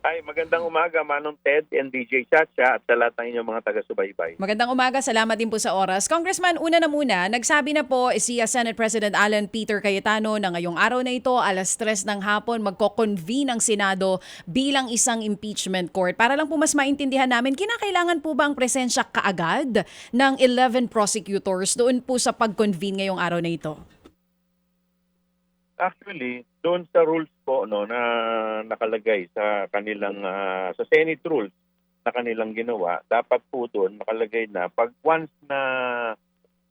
Ay, magandang umaga, Manong Ted and DJ Chacha at sa lahat ng inyong mga taga-subaybay. Magandang umaga, salamat din po sa oras. Congressman, una na muna, nagsabi na po si Senate President Alan Peter Cayetano na ngayong araw na ito, alas 3 ng hapon, magko-convene ang Senado bilang isang impeachment court. Para lang po mas maintindihan namin, kinakailangan po ba ang presensya kaagad ng 11 prosecutors doon po sa pag-convene ngayong araw na ito? Actually, doon sa rules po no na nakalagay sa kanilang sa Senate rules na kanilang ginawa, dapat po doon nakalagay na pag once na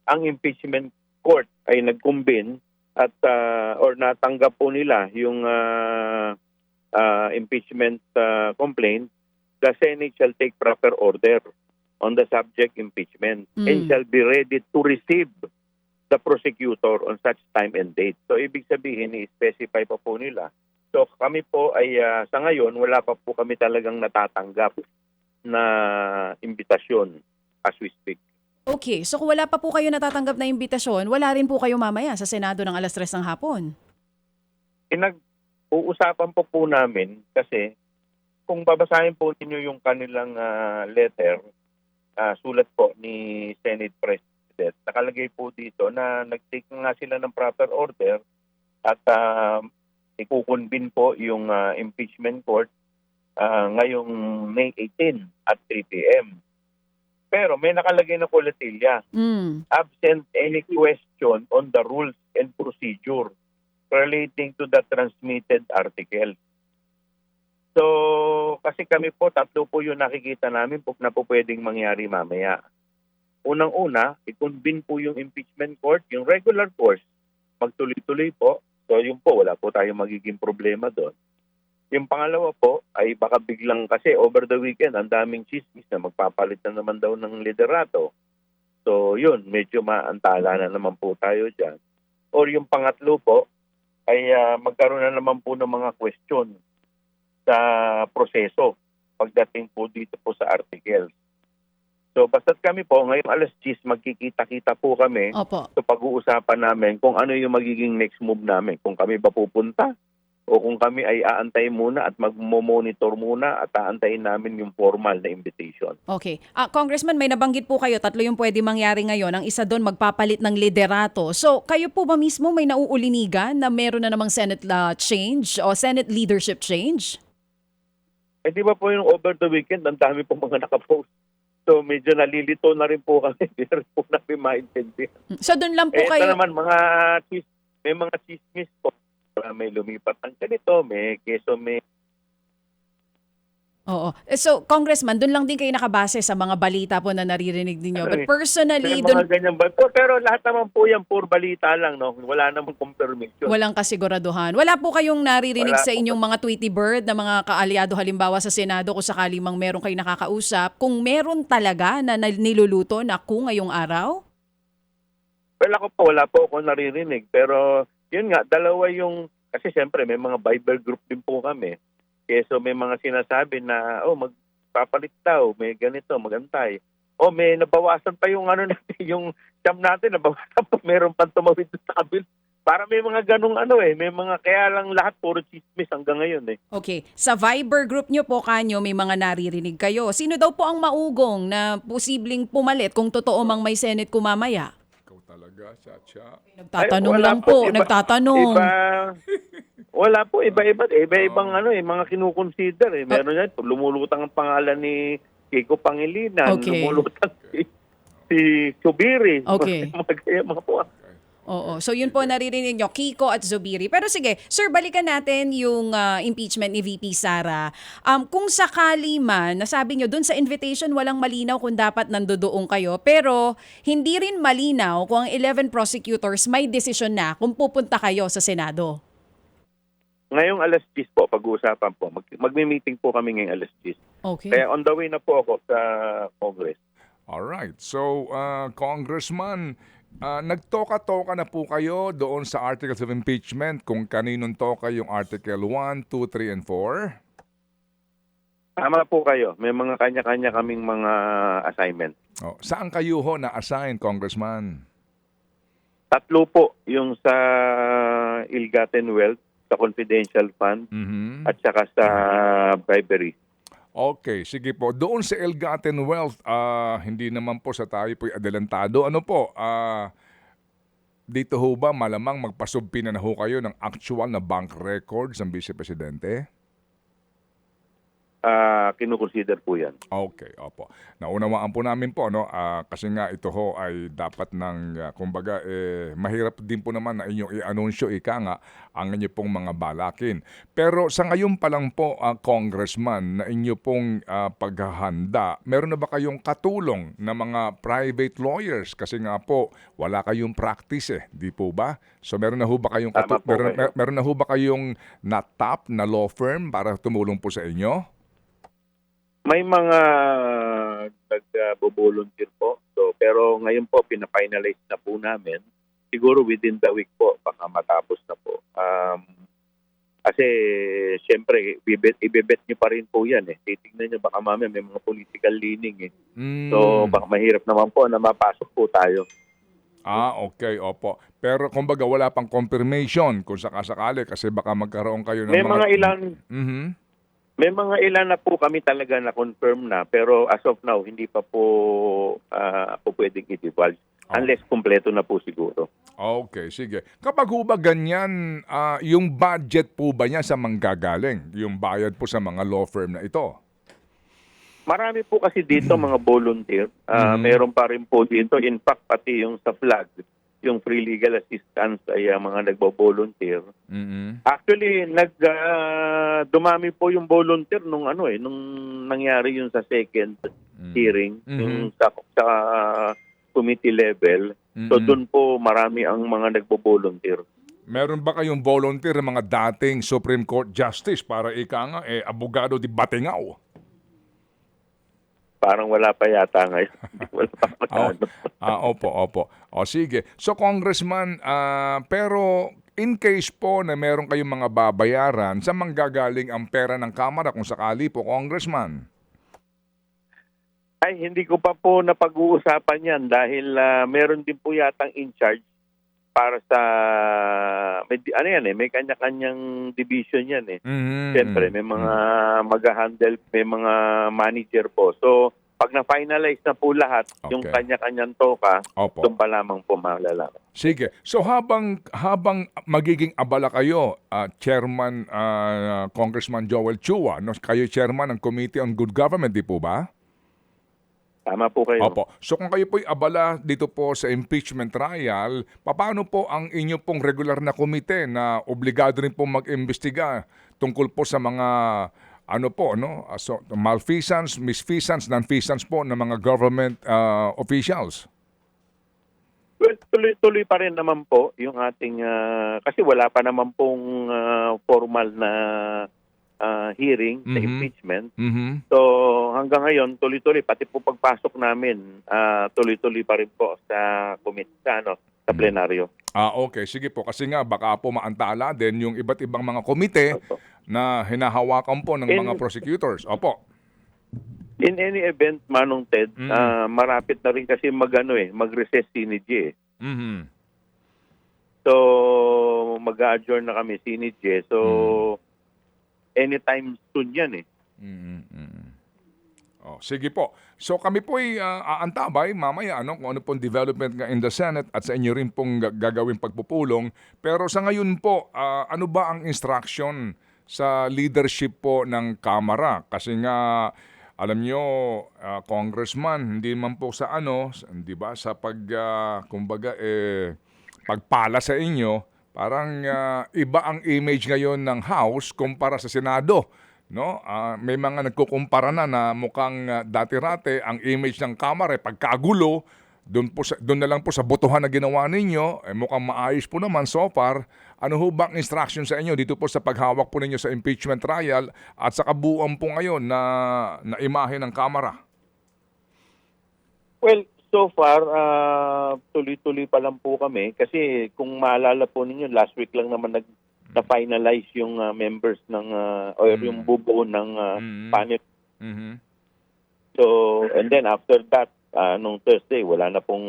ang impeachment court ay nag-convene at or natanggap po nila yung impeachment complaint, the Senate shall take proper order on the subject impeachment and shall be ready to receive the prosecutor on such time and date. So ibig sabihin, i-specify pa po nila. So kami po ay sa ngayon, wala pa po kami talagang natatanggap na imbitasyon as we speak. Okay, so kung wala pa po kayo natatanggap na imbitasyon, wala rin po kayo mamaya sa Senado ng alas 3 ng hapon. Uusapan po namin kasi kung babasahin po ninyo yung kanilang letter, sulat po ni Senate President, nakalagay po dito na nag-take nga sila ng proper order at ikukonvene po yung impeachment court ngayong May 18 at 3 p.m. Pero may nakalagay na kuletilya, absent any question on the rules and procedure relating to the transmitted article. So, kasi kami po, tatlo po yung nakikita namin na po pwedeng mangyari mamaya. Unang-una, i-convene po yung impeachment court, yung regular course, magtuloy-tuloy po. So yun po, wala po tayong magiging problema doon. Yung pangalawa po, ay baka biglang kasi over the weekend, ang daming chismis na magpapalit na naman daw ng liderato. So yun, medyo maantala na naman po tayo dyan. Or yung pangatlo po, ay magkaroon na naman po ng mga question sa proseso pagdating po dito po sa articles. So basta't kami po, ngayong alas 10, magkikita-kita po kami. Opo. So pag-uusapan namin kung ano yung magiging next move namin. Kung kami ba pupunta o kung kami ay aantayin muna at magmo-monitor muna at aantayin namin yung formal na invitation. Okay. Congressman, may nabanggit po kayo, tatlo yung pwede mangyari ngayon. Ang isa doon, magpapalit ng liderato. So, kayo po ba mismo may nauulinigan na meron na namang Senate change o Senate leadership change? Eh di ba po yung over the weekend, ang dami po mga nakapost. So medyo nalilito na rin po kami, hindi rin po namin maintindihan. So doon lang po Ito kayo... naman, may mga chismis po. May lumipat ng ganito, may keso, may... Oo. So, Congressman, doon lang din kayo nakabase sa mga balita po na naririnig ninyo. But personally, May mga ganyan ba? Pero lahat naman po yan, pure balita lang, no? Wala namang confirmation. walang kasiguraduhan. Wala po kayong naririnig Wala sa po. inyong mga Tweety Bird na mga kaalyado halimbawa sa Senado kung sakali mang meron kayo nakakausap, kung meron talaga na niluluto na kung ngayong araw? Well, ako po, wala po ako naririnig. Pero yun nga, dalawa yung... Kasi siyempre, may mga Bible group din po kami. Kaya so may mga sinasabi na, magpapalit daw, may ganito, magantay. May nabawasan pa yung natin, yung jam natin, nabawasan pa, meron pa tumawid sa kabil. Para may mga ganong may mga, kaya lang lahat puro chismis hanggang ngayon Okay. Sa Viber group nyo po kanyo, may mga naririnig kayo. Sino daw po ang maugong na posibleng pumalit kung totoo mang may Senate kumamaya? Ikaw talaga, Chacha. Nagtatanong Wala lang po, po, nagtatanong. Wala po, iba-ibang mga kinukonsider Meron yan, lumulutang ang pangalan ni Kiko Pangilinan, Okay. lumulutang si Subiri. Okay. mga po. Oo. So yun po naririnig nyo, Kiko at Zubiri. Pero sige, sir, balikan natin yung impeachment ni VP Sara. Kung sakali man, nasabi nyo dun sa invitation walang malinaw kung dapat nandoon kayo, pero hindi rin malinaw kung ang 11 prosecutors may desisyon na kung pupunta kayo sa Senado. Ngayong alas 10 po, pag-uusapan po. Magmi-meeting po kami ngayong alas 10. Okay. Kaya on the way na po ako sa Congress. Alright. So, Congressman, nagtoka-toka na po kayo doon sa Articles of Impeachment kung kaninong toka yung Article 1, 2, 3, and 4? Tama po kayo. May mga kanya-kanya kaming mga assignment. Saan kayo ho na-assign, Congressman? 3 po yung sa Ill-Gotten Wealth, sa confidential fund Mhm. at saka sa bribery. Okay, sige po. Doon sa ill-gotten wealth, hindi naman po sa tayo po'y adelantado. Ano po, dito ho ba malamang magpasubpi na ho kayo ng actual na bank records ng Vice Presidente? Kinukonsider po yan. Okay, opo. Naunawaan po namin po, no? Kasi nga ito ho ay dapat ng, kumbaga, mahirap din po naman na inyong i-anunsyo, ika nga, ang inyo pong mga balakin. Pero sa ngayon pa lang po, Congressman, na inyo pong paghahanda, meron na ba kayong katulong na mga private lawyers? Kasi nga po, wala kayong practice di po ba? So meron na ho ba kayong, Tama po kayo. meron na ho ba kayong na-top na law firm para tumulong po sa inyo? May mga nag-volunteer po. So, pero ngayon po, pina-finalize na po namin. Siguro within the week po, baka matapos na po. Kasi, siyempre, ibebet nyo pa rin po yan. Titignan nyo, baka mamaya may mga political leaning. So, baka mahirap naman po na mapasok po tayo. Okay, opo. Pero kumbaga wala pang confirmation kung sakasakali kasi baka magkaroon kayo ng May mga ilan... Mhm. May mga ilan na po kami talaga na-confirm na, pero as of now, hindi pa po pwedeng i-divulge unless kumpleto na po siguro. Okay, sige. Kapag ho ba ganyan, yung budget po ba niya sa manggagaling? Yung bayad po sa mga law firm na ito? Marami po kasi dito mga volunteer. Meron pa rin po dito. In fact, pati yung sa flag, yung free legal assistance ay mga nagbo-volunteer. Mhm. Actually, dumami po yung volunteer nung nangyari yung sa second hearing, yung sa committee level. So doon po marami ang mga nagbo-volunteer. Meron ba kayong volunteer ng mga dating Supreme Court Justice para ika nga, abogado di Batingaw? Parang wala pa yata ngayon. Wala pa masyado. Opo. O sige. So Congressman, pero in case po na meron kayong mga babayaran, saan manggagaling ang pera ng Kamara kung sakali po, Congressman? Ay, hindi ko pa po napag-uusapan yan dahil meron din po yatang in charge para sa may kanya-kanyang division yan Siyempre, may mga mag-handle, may mga manager po. So, pag na-finalize na po lahat, yung Okay. kanya-kanyang toka, Opo. doon pa lamang po malalaman. Sige. So habang magiging abala kayo, Chairman Congressman Joel Chua, no, kayo Chairman ng Committee on Good Government, di po ba? Tama po kayo. Opo. So kung kayo po'y abala dito po sa impeachment trial, paano po ang inyo pong regular na komite na obligado rin po mag-imbestiga tungkol po sa mga malfeasance, misfeasance, nonfeasance po ng mga government officials? Well, tuloy-tuloy pa rin naman po yung ating, kasi wala pa naman pong formal na hearing sa impeachment. Mhm. So hanggang ngayon, tuloy-tuloy, pati po pagpasok namin, tuloy-tuloy pa rin po sa committee, sa plenaryo. Okay. Sige po. Kasi nga, baka po maantala din yung iba't ibang mga komite Opo. na hinahawakan po ng mga prosecutors. Opo. In any event, Manong Ted, marapit na rin kasi mag-recess Sinidje. Mhm. So, mag-adjourn na kami Sinidje. So, anytime soon yan Sige po. So kami po ay aantabay mamaya kung ano pong development nga in the Senate at sa inyo rin pong gagawin pagpupulong. Pero sa ngayon po, ano ba ang instruction sa leadership po ng Kamara? Kasi nga, alam nyo, Congressman, hindi man po sa di ba, sa pagpala sa inyo, parang iba ang image ngayon ng House kumpara sa Senado. No? May mga nagkukumpara na mukhang dati-rate ang image ng Kamara pagkagulo, doon na lang po sa botohan na ginawa ninyo, mukhang maayos po naman so far. Ano ho bang instruction sa inyo dito po sa paghawak po ninyo sa impeachment trial at sa kabuuan po ngayon na imahe ng Kamara? Well, so far, tuloy-tuloy pa lang po kami. Kasi kung maalala po ninyo, last week lang naman na-finalize yung members ng or yung bubuo ng panel. So, and then after that, nung Thursday, wala na pong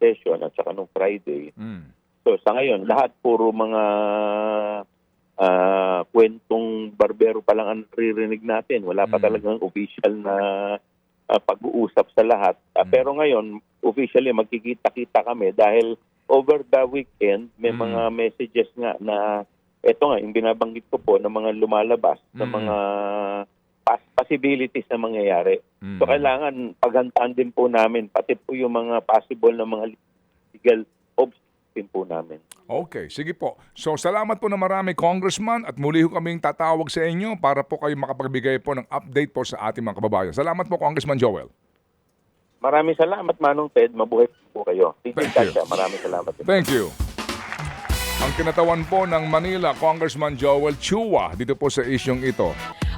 session at saka nung Friday. So, sa ngayon, lahat puro mga kwentong barbero pa lang ang naririnig natin. Wala pa talagang official na pag-uusap sa lahat. Pero ngayon, officially magkikita-kita kami dahil over the weekend, may mga messages nga na ito nga, yung binabanggit ko po ng mga lumalabas, na mga possibilities na mangyayari. So kailangan paghantaan din po namin, pati po yung mga possible na mga legal obstacles po namin. Okay, sige po. So salamat po na marami, Congressman, at muli ho kaming tatawag sa inyo para po kayo makapagbigay po ng update po sa ating mga kababayan. Salamat po, Congressman Joel. Maraming salamat, Manong Ted. Mabuhay po kayo. Thank you. Maraming salamat. Thank you. Ang kinatawan po ng Manila, Congressman Joel Chua, dito po sa isyong ito.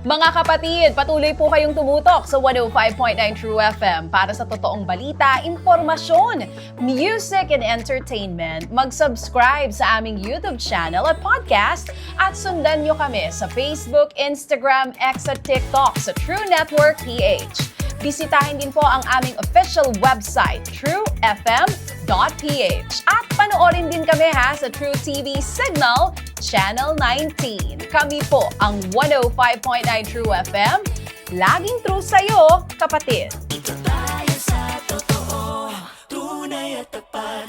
Mga kapatid, patuloy po kayong tumutok sa 105.9 True FM para sa totoong balita, impormasyon, music and entertainment. Mag-subscribe sa aming YouTube channel at podcast at sundan nyo kami sa Facebook, Instagram, X at TikTok sa True Network PH. Bisitahin din po ang aming official website, truefm.ph. At panoorin din kami sa True TV Signal, Channel 19. Kami po ang 105.9 True FM. Laging true sa'yo, kapatid.